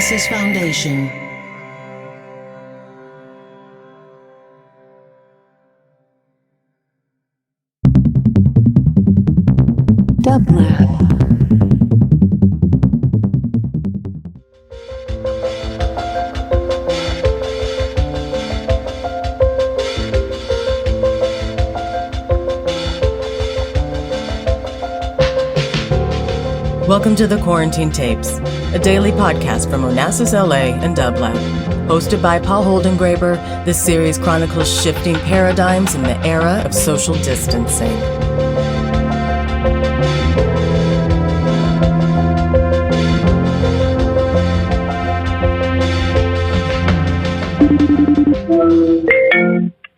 Onassis Foundation. Dublab. Welcome to the Quarantine Tapes, a daily podcast from Onassis, LA and Dublab. Hosted by Paul Holdengräber, this series chronicles shifting paradigms in the era of social distancing.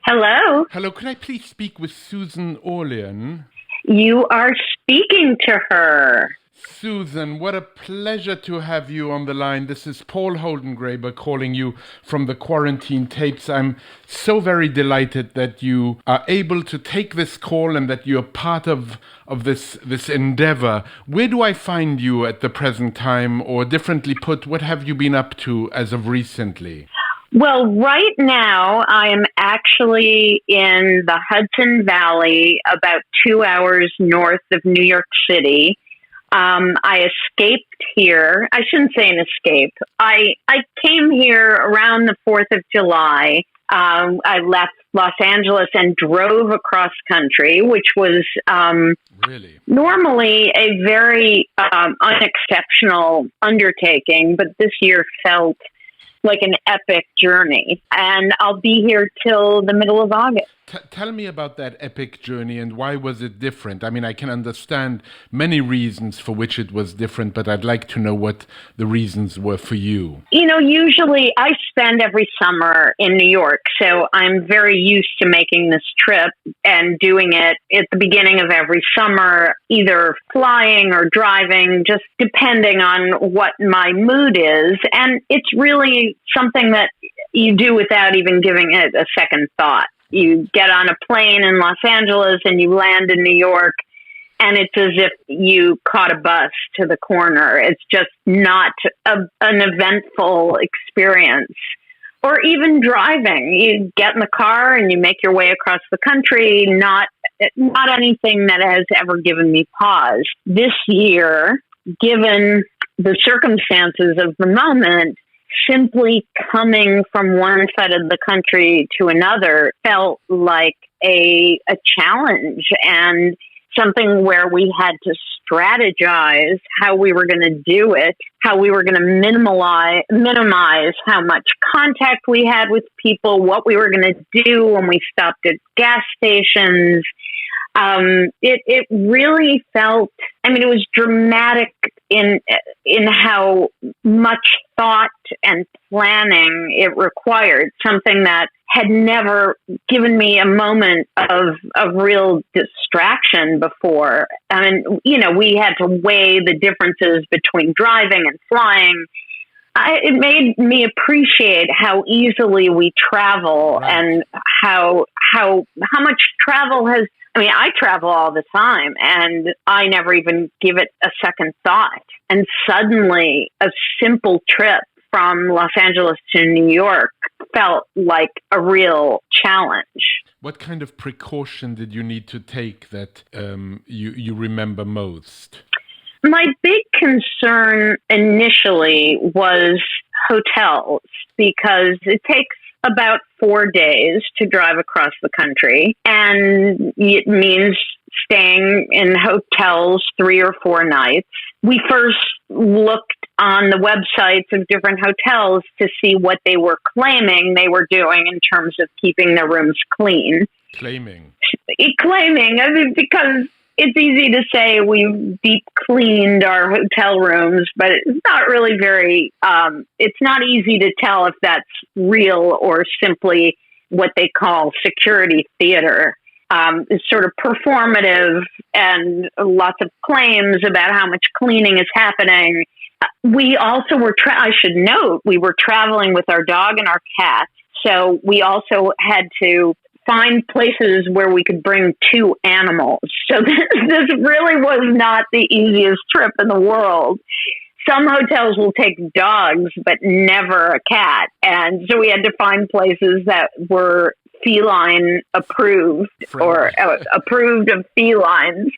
Hello. Hello, could I please speak with Susan Orlean? You are speaking to her. Susan, what a pleasure to have you on the line. This is Paul Holdengräber calling you from the Quarantine Tapes. I'm so very delighted that you are able to take this call and that you're part of this endeavor. Where do I find you at the present time, or differently put, what have you been up to as of recently? Well, right now I am actually in the Hudson Valley, about 2 hours north of New York City. I escaped here. I shouldn't say an escape. I came here around the 4th of July. I left Los Angeles and drove across country, which was Really? Normally a very unexceptional undertaking, but this year felt like an epic journey. And I'll be here till the middle of August. Tell me about that epic journey and why was it different? I mean, I can understand many reasons for which it was different, but I'd like to know what the reasons were for you. You know, usually I spend every summer in New York, so I'm very used to making this trip and doing it at the beginning of every summer, either flying or driving, just depending on what my mood is. And it's really something that you do without even giving it a second thought. You get on a plane in Los Angeles and you land in New York, and it's as if you caught a bus to the corner. It's just not an eventful experience. Or even driving. You get in the car and you make your way across the country, not anything that has ever given me pause. This year, given the circumstances of the moment, simply coming from one side of the country to another felt like a challenge and something where we had to strategize how we were going to do it, how we were going to minimize how much contact we had with people, what we were going to do when we stopped at gas stations. It really felt, it was dramatic in how much thought and planning it required, something that had never given me a moment of real distraction before. We had to weigh the differences between driving and flying. It made me appreciate how easily we travel, right, and how much travel has. I travel all the time and I never even give it a second thought. And suddenly a simple trip from Los Angeles to New York felt like a real challenge. What kind of precaution did you need to take that you remember most? My big concern initially was hotels, because it takes about 4 days to drive across the country, and it means staying in hotels 3 or 4 nights. We first looked on the websites of different hotels to see what they were claiming they were doing in terms of keeping their rooms clean. Claiming, because it's easy to say we've deep cleaned our hotel rooms, but it's not really it's not easy to tell if that's real or simply what they call security theater. It's sort of performative and lots of claims about how much cleaning is happening. We also were, I should note, we were traveling with our dog and our cat. So we also had to find places where we could bring 2 animals. So this really was not the easiest trip in the world. some hotels will take dogs, but never a cat. And so we had to find places that were feline approved or approved of felines.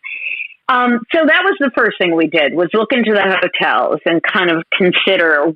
So that was the first thing we did, was look into the hotels and kind of consider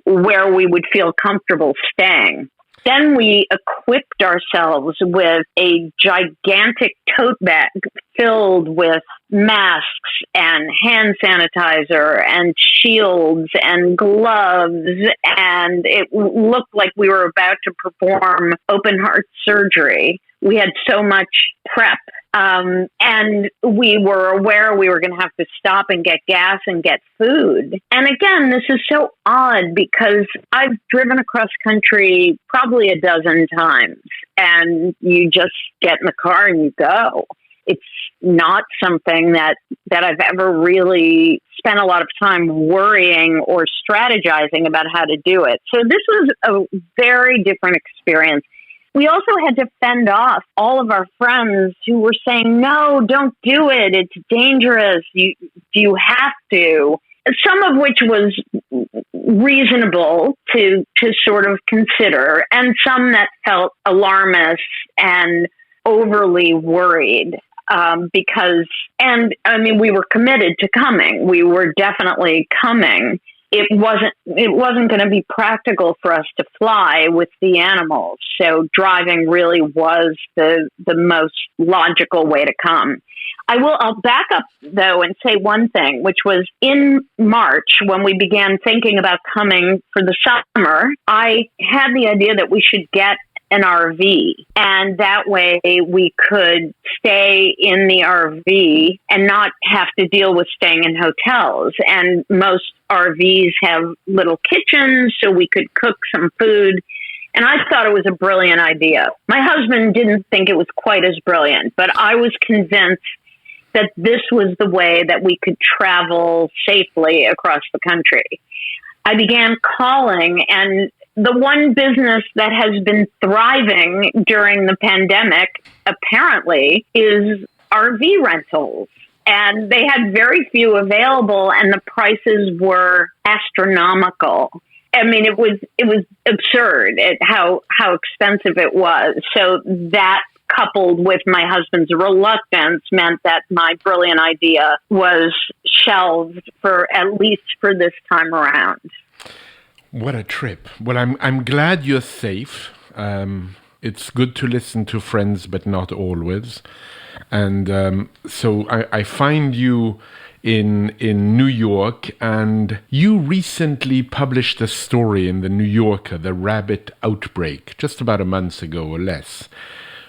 where we would feel comfortable staying. Then we equipped ourselves with a gigantic tote bag filled with masks and hand sanitizer and shields and gloves. And it looked like we were about to perform open heart surgery. We had so much prep. And we were aware we were going to have to stop and get gas and get food. And again, this is so odd because I've driven across country probably a dozen times, and you just get in the car and you go. It's not something that I've ever really spent a lot of time worrying or strategizing about how to do it. So this was a very different experience. We also had to fend off all of our friends who were saying, no, don't do it. It's dangerous. You have to. Some of which was reasonable to sort of consider, and some that felt alarmist and overly worried. Because we were committed to coming. We were definitely coming. It wasn't going to be practical for us to fly with the animals. So driving really was the most logical way to come. I'll back up though and say one thing, which was in March when we began thinking about coming for the summer, I had the idea that we should get an RV, and that way we could stay in the RV and not have to deal with staying in hotels. And most RVs have little kitchens, so we could cook some food. And I thought it was a brilliant idea. My husband didn't think it was quite as brilliant, but I was convinced that this was the way that we could travel safely across the country. I began calling, and the one business that has been thriving during the pandemic, apparently, is RV rentals. And they had very few available, and the prices were astronomical. I mean, it was absurd at how expensive it was. So that, coupled with my husband's reluctance, meant that my brilliant idea was shelved at least for this time around. What a trip. Well, I'm glad you're safe. It's good to listen to friends, but not always. And so I find you in New York, and you recently published a story in the New Yorker, The Rabbit Outbreak, just about a month ago or less.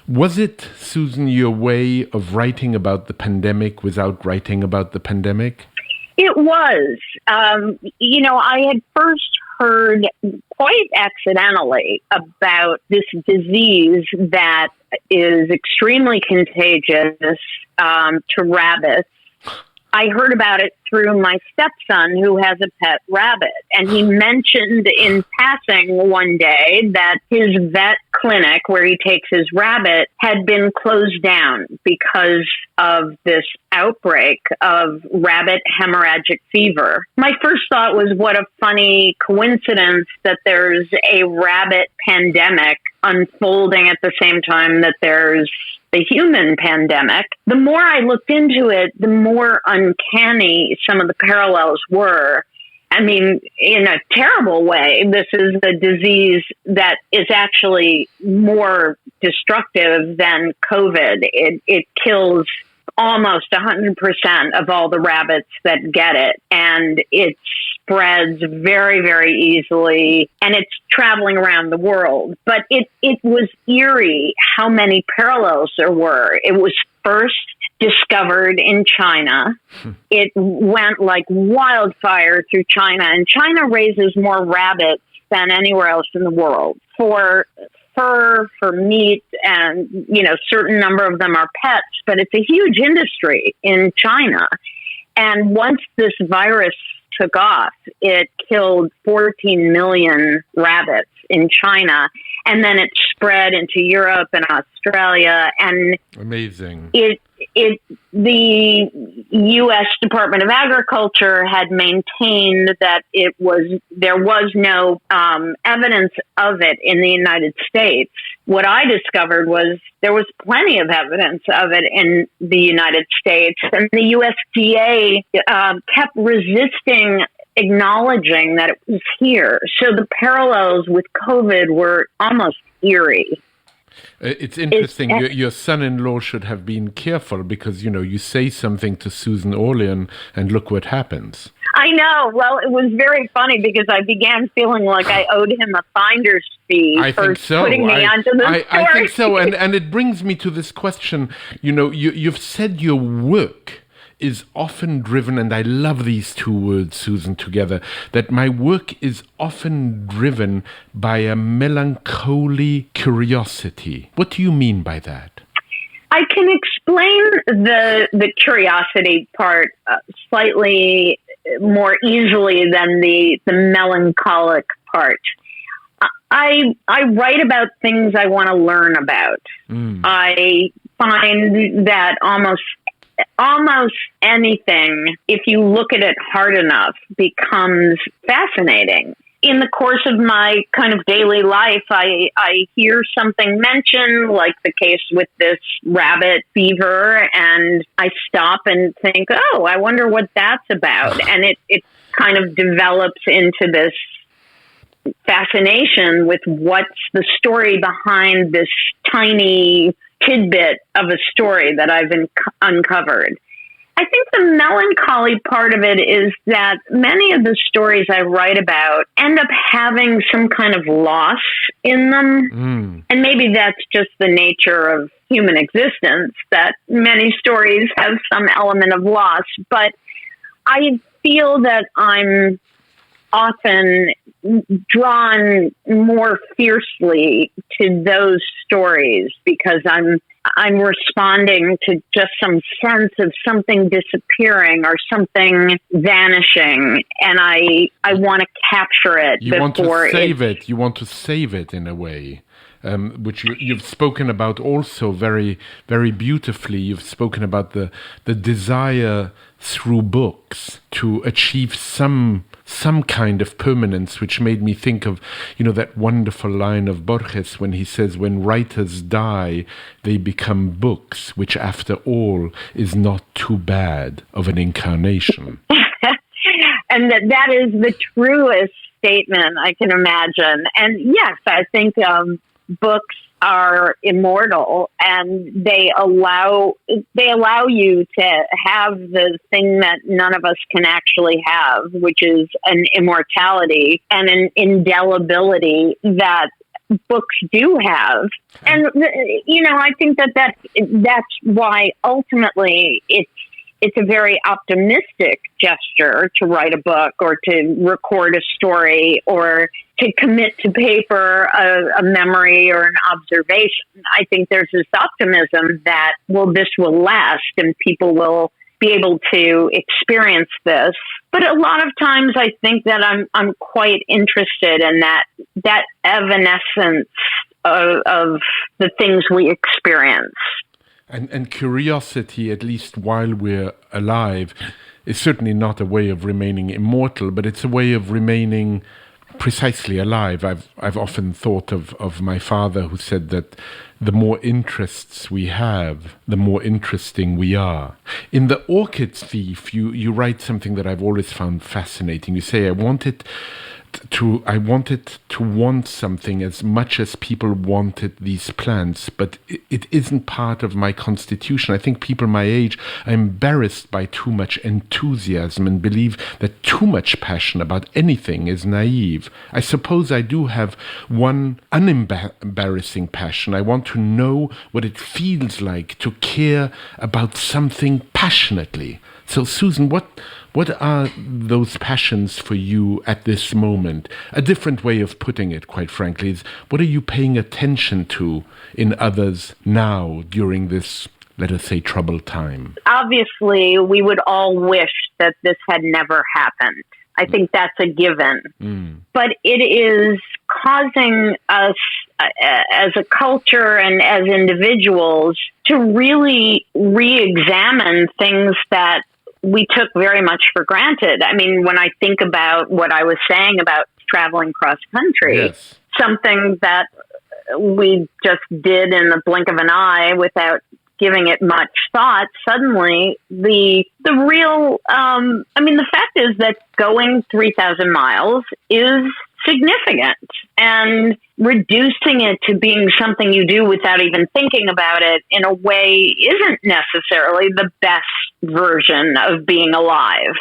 Was it, Susan, your way of writing about the pandemic without writing about the pandemic? It was. I had first heard quite accidentally about this disease that is extremely contagious to rabbits. I heard about it through my stepson, who has a pet rabbit. And he mentioned in passing one day that his vet clinic where he takes his rabbit had been closed down because of this outbreak of rabbit hemorrhagic fever. My first thought was, what a funny coincidence that there's a rabbit pandemic unfolding at the same time that there's the human pandemic. The more I looked into it, the more uncanny some of the parallels were. I mean, in a terrible way, this is a disease that is actually more destructive than COVID. It kills almost 100% of all the rabbits that get it, and it spreads very, very easily, and it's traveling around the world. But it was eerie how many parallels there were. It was first discovered in China. It went like wildfire through China, and China raises more rabbits than anywhere else in the world for fur, for meat, and, certain number of them are pets, but it's a huge industry in China. And once this virus took off, it killed 14 million rabbits in China, and then it spread into Europe and Australia, and amazing. the U.S. Department of Agriculture had maintained that there was no evidence of it in the United States. What I discovered was there was plenty of evidence of it in the United States, and the USDA kept resisting acknowledging that it was here. So the parallels with COVID were almost eerie. It's interesting. Your son-in-law should have been careful because, you say something to Susan Orlean and look what happens. I know. Well, it was very funny because I began feeling like I owed him a finder's fee putting me onto the story. I think so. And it brings me to this question. You've said your work is often driven, and I love these two words, Susan, together, that my work is often driven by a melancholy curiosity. What do you mean by that? I can explain the curiosity part slightly more easily than the melancholic part. I write about things I want to learn about. I find that almost anything, if you look at it hard enough, becomes fascinating. In the course of my kind of daily life, I hear something mentioned, like the case with this rabbit fever, and I stop and think, oh, I wonder what that's about. And it kind of develops into this fascination with what's the story behind this tiny tidbit of a story that I've uncovered. I think the melancholy part of it is that many of the stories I write about end up having some kind of loss in them. And maybe that's just the nature of human existence, that many stories have some element of loss. But I feel that I'm often drawn more fiercely to those stories because I'm responding to just some sense of something disappearing or something vanishing, and I want to capture it. You want to save it. You want to save it in a way. Which you've spoken about also very, very beautifully. You've spoken about the desire through books to achieve some kind of permanence, which made me think of, that wonderful line of Borges when he says, when writers die, they become books, which after all is not too bad of an incarnation. And that is the truest statement I can imagine. And yes, I think books are immortal, and they allow you to have the thing that none of us can actually have, which is an immortality and an indelibility that books do have. And I think that's why ultimately it's a very optimistic gesture to write a book or to record a story or to commit to paper a memory or an observation. I think there's this optimism that, this will last and people will be able to experience this. But a lot of times I think that I'm quite interested in that evanescence of the things we experience. And curiosity, at least while we're alive, is certainly not a way of remaining immortal, but it's a way of remaining precisely alive. I've often thought of my father, who said that the more interests we have, the more interesting we are. In The Orchid Thief, you write something that I've always found fascinating. You say, I wanted to want something as much as people wanted these plants, but it isn't part of my constitution. I think people my age are embarrassed by too much enthusiasm and believe that too much passion about anything is naive. I suppose I do have one unembarrassing passion. I want to know what it feels like to care about something passionately. So, Susan, what are those passions for you at this moment? A different way of putting it, quite frankly, is what are you paying attention to in others now during this, let us say, troubled time? Obviously, we would all wish that this had never happened. I think that's a given. But it is causing us as a culture and as individuals to really re-examine things that we took very much for granted. I mean, when I think about what I was saying about traveling cross country, Yes. something that we just did in the blink of an eye without giving it much thought, suddenly the fact is that going 3,000 miles is significant, and reducing it to being something you do without even thinking about it in a way isn't necessarily the best version of being alive.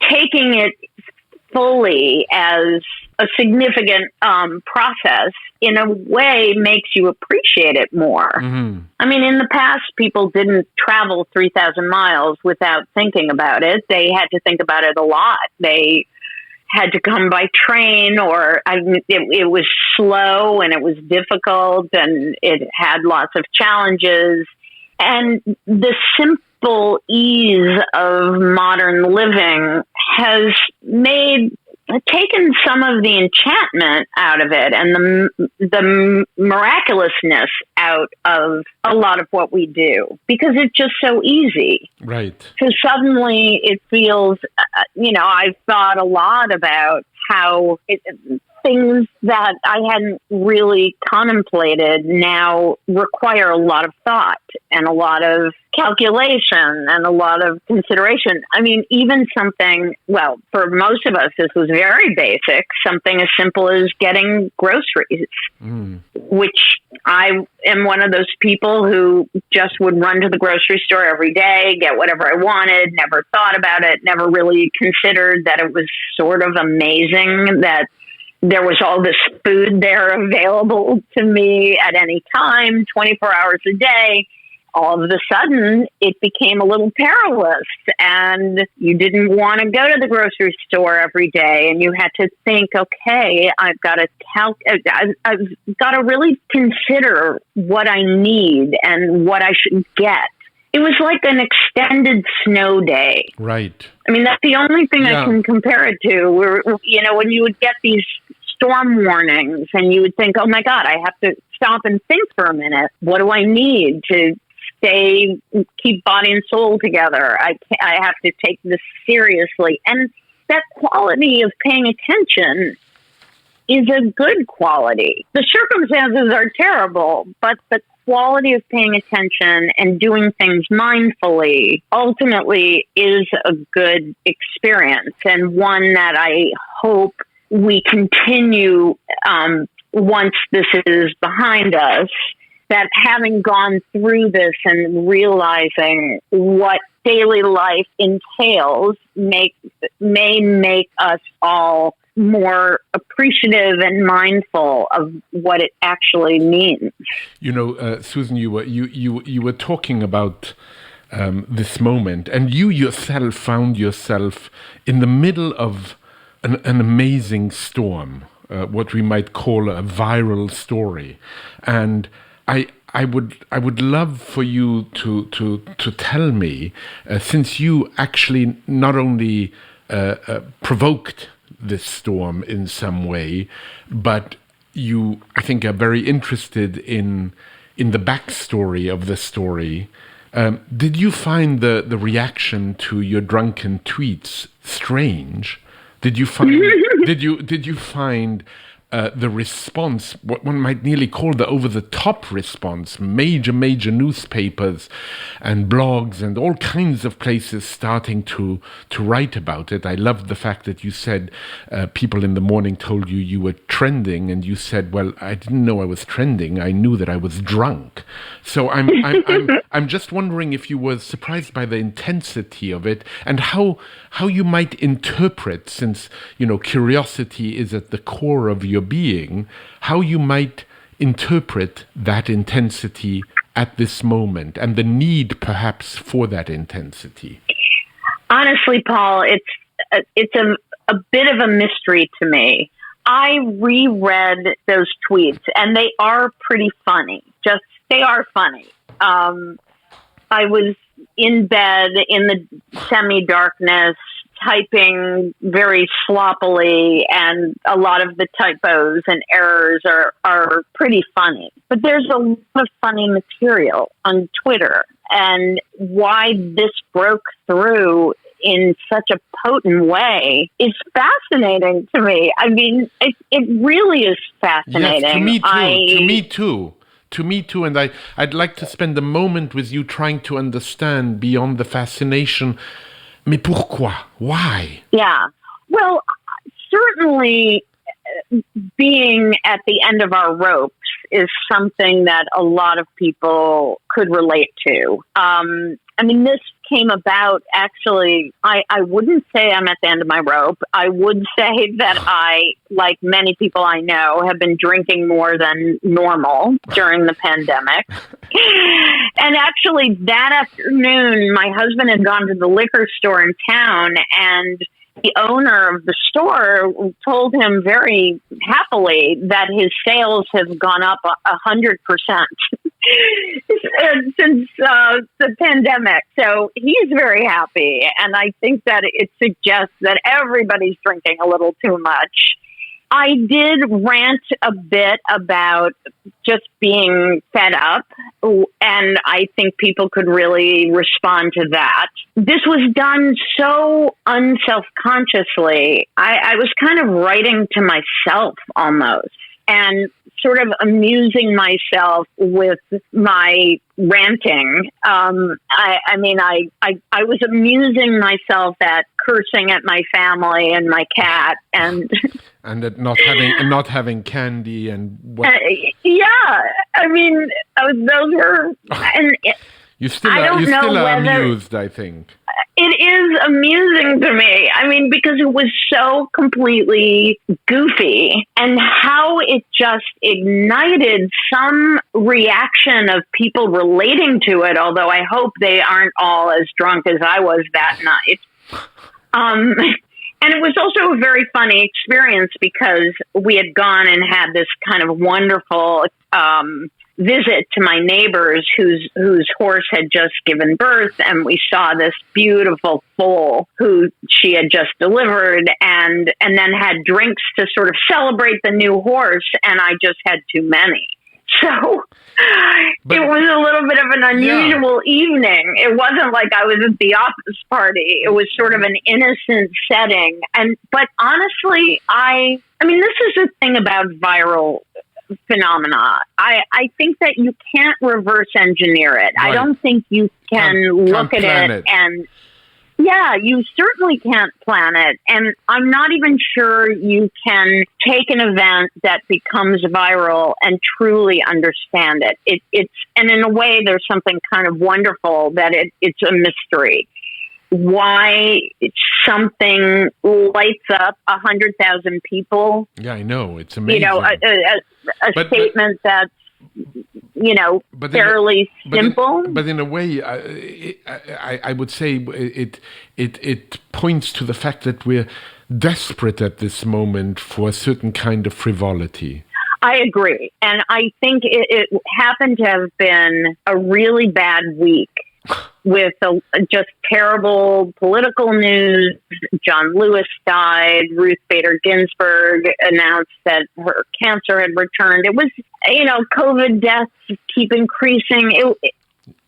Taking it fully as a significant process in a way makes you appreciate it more. Mm-hmm. I mean, in the past, people didn't travel 3,000 miles without thinking about it. They had to think about it a lot. They had to come by train, or it was slow and it was difficult and it had lots of challenges. And the simple ease of modern living has taken some of the enchantment out of it and the miraculousness out of a lot of what we do, because it's just so easy. Right. So suddenly it feels, I've thought a lot about how things that I hadn't really contemplated now require a lot of thought and a lot of calculation and a lot of consideration. I mean, even something, well, for most of us, this was very basic, something as simple as getting groceries, which I am one of those people who just would run to the grocery store every day, get whatever I wanted, never thought about it, never really considered that it was sort of amazing that there was all this food there available to me at any time, 24 hours a day. All of a sudden, it became a little perilous, and you didn't want to go to the grocery store every day, and you had to think, okay, I've got to really consider what I need and what I should get. It was like an extended snow day. Right. I mean, that's the only thing I can compare it to. When you would get these storm warnings and you would think, oh my God, I have to stop and think for a minute. What do I need to keep body and soul together? I have to take this seriously. And that quality of paying attention is a good quality. The circumstances are terrible, but the quality of paying attention and doing things mindfully ultimately is a good experience, and one that I hope we continue once this is behind us, that having gone through this and realizing what daily life entails may make us all more appreciative and mindful of what it actually means. Susan, you were talking about this moment, and you yourself found yourself in the middle of an amazing storm, what we might call a viral story, and I would love for you to tell me, since you actually not only provoked this storm in some way, but you, I think, are very interested in the backstory of the story. Did you find the reaction to your drunken tweets strange? Did you find did you find the response, what one might nearly call the over-the-top response, major newspapers and blogs and all kinds of places starting to write about it? I loved the fact that you said people in the morning told you were trending, and you said, well, I didn't know I was trending. I knew that I was drunk. So I'm just wondering if you were surprised by the intensity of it, and how you might interpret, since curiosity is at the core of your being, how you might interpret that intensity at this moment and the need perhaps for that intensity. Honestly, Paul, it's a bit of a mystery to me. I reread those tweets, and they are pretty funny. They are funny. I was in bed in the semi-darkness, typing very sloppily, and a lot of the typos and errors are pretty funny. But there's a lot of funny material on Twitter, and why this broke through in such a potent way is fascinating to me. I mean, it really is fascinating. Yes, to me too. To me too, and I'd like to spend a moment with you trying to understand beyond the fascination. Mais pourquoi? Why? Yeah. Well, certainly being at the end of our ropes is something that a lot of people could relate to. I mean, this came about, actually, I wouldn't say I'm at the end of my rope. I would say that I, like many people I know, have been drinking more than normal during the pandemic. And actually, that afternoon, my husband had gone to the liquor store in town, and the owner of the store told him very happily that his sales have gone up 100% since the pandemic. So he's very happy. And I think that it suggests that everybody's drinking a little too much. I did rant a bit about just being fed up, and I think people could really respond to that. This was done so unselfconsciously. I was kind of writing to myself almost, and sort of amusing myself with my ranting. I mean, I was amusing myself at cursing at my family and my cat, and at not having candy and what? Yeah. I mean, those were. And you still are amused, I think. It is amusing to me. I mean, because it was so completely goofy, and how it just ignited some reaction of people relating to it, although I hope they aren't all as drunk as I was that night. And it was also a very funny experience because we had gone and had this kind of wonderful visit to my neighbors whose horse had just given birth, and we saw this beautiful foal who she had just delivered, and then had drinks to sort of celebrate the new horse, and I just had too many. So it was a little bit of an unusual evening. It wasn't like I was at the office party. It was sort of an innocent setting. But honestly, I mean, this is the thing about viral phenomena. I think that you can't reverse engineer it. Right. I don't think you can look at it and... Yeah, you certainly can't plan it. And I'm not even sure you can take an event that becomes viral and truly understand it. And in a way, there's something kind of wonderful that it's a mystery. Why something lights up 100,000 people. Yeah, I know. It's amazing. You know, a statement that's, you know, fairly simple. But in a way, I would say it points to the fact that we're desperate at this moment for a certain kind of frivolity. I agree. And I think it happened to have been a really bad week with just terrible political news. John Lewis died. Ruth Bader Ginsburg announced that her cancer had returned. It was, you know, COVID deaths keep increasing.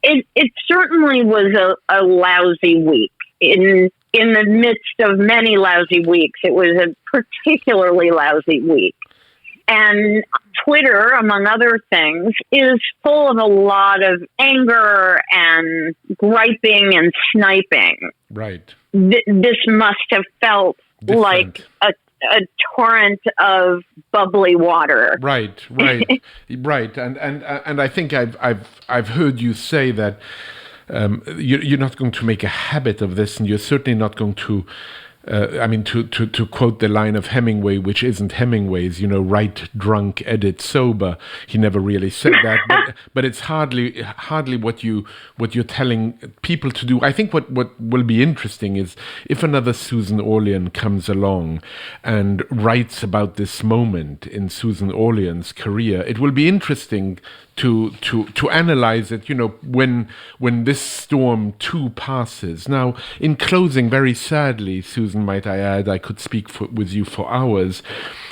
It certainly was a lousy week. In the midst of many lousy weeks, it was a particularly lousy week. And Twitter, among other things, is full of a lot of anger and griping and sniping. Right. This must have felt different. Like a torrent of bubbly water. Right. Right. And I think I've heard you say that you're not going to make a habit of this, and you're certainly not going to. To quote the line of Hemingway, which isn't Hemingway's, you know, write drunk, edit sober. He never really said that, but it's hardly what you're telling people to do. I think what will be interesting is if another Susan Orlean comes along and writes about this moment in Susan Orlean's career. It will be interesting to analyze it, when this storm too passes. Now, in closing, very sadly, Susan, might I add, I could speak with you for hours,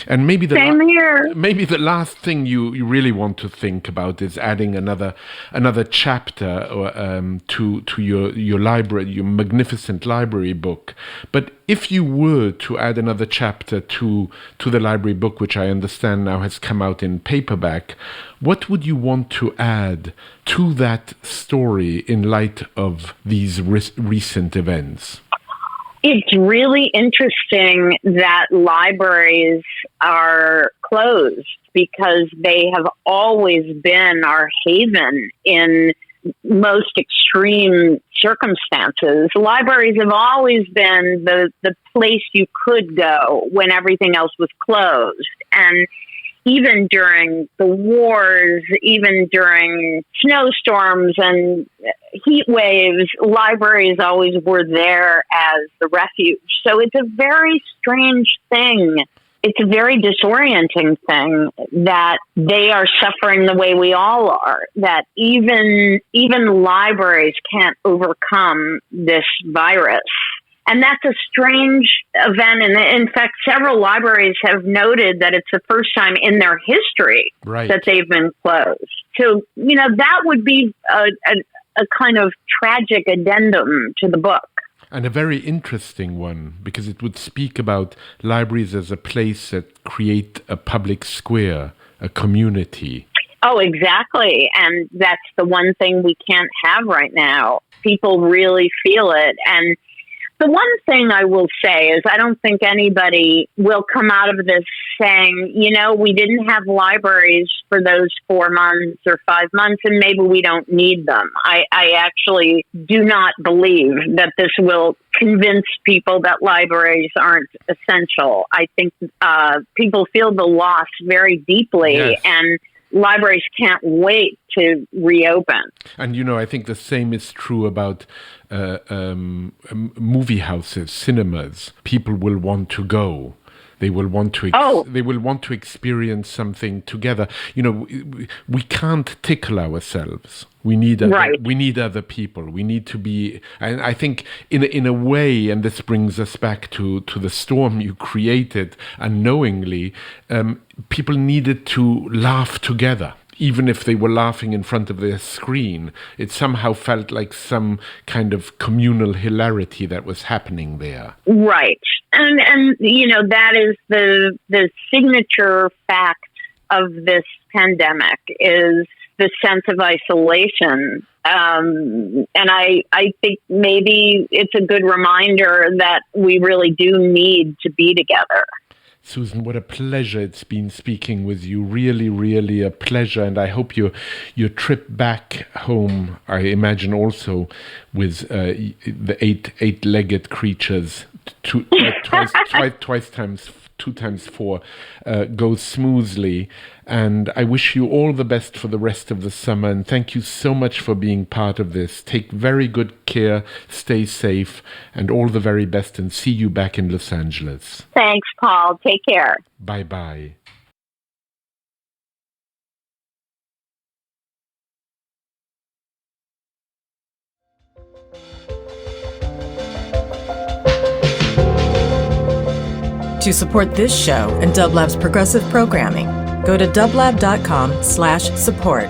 and maybe Same here. maybe the last thing you really want to think about is adding another chapter to your library, your magnificent library book. But if you were to add another chapter to the library book, which I understand now has come out in paperback, what would you want to add to that story in light of these recent events? It's really interesting that libraries are closed because they have always been our haven in most extreme circumstances. Libraries have always been the place you could go when everything else was closed. And even during the wars, even during snowstorms and heat waves, libraries always were there as the refuge. So it's a very strange thing. It's a very disorienting thing that they are suffering the way we all are, that even libraries can't overcome this virus. And that's a strange event. And in fact, several libraries have noted that it's the first time in their history that they've been closed. So, that would be a kind of tragic addendum to the book. And a very interesting one, because it would speak about libraries as a place that create a public square, a community. Oh, exactly. And that's the one thing we can't have right now. People really feel it. And the one thing I will say is I don't think anybody will come out of this saying, we didn't have libraries for those 4 months or 5 months, and maybe we don't need them. I actually do not believe that this will convince people that libraries aren't essential. I think people feel the loss very deeply, and libraries can't wait to reopen. And, I think the same is true about movie houses, cinemas. People will want to go. They will want to experience something together. We can't tickle ourselves. We need other people. We need to be. And I think in a way, and this brings us back to the storm you created unknowingly. People needed to laugh together. Even if they were laughing in front of their screen, it somehow felt like some kind of communal hilarity that was happening there. Right. And that is the signature fact of this pandemic is the sense of isolation. And I think maybe it's a good reminder that we really do need to be together. Susan, what a pleasure it's been speaking with you. Really, really a pleasure. And I hope your trip back home, I imagine also with the eight-legged creatures, twice times 2 times 4 goes smoothly. And I wish you all the best for the rest of the summer. And thank you so much for being part of this. Take very good care, stay safe, and all the very best. And see you back in Los Angeles. Thanks, Paul. Take care. Bye-bye. To support this show and Dublab's progressive programming, go to dublab.com/support.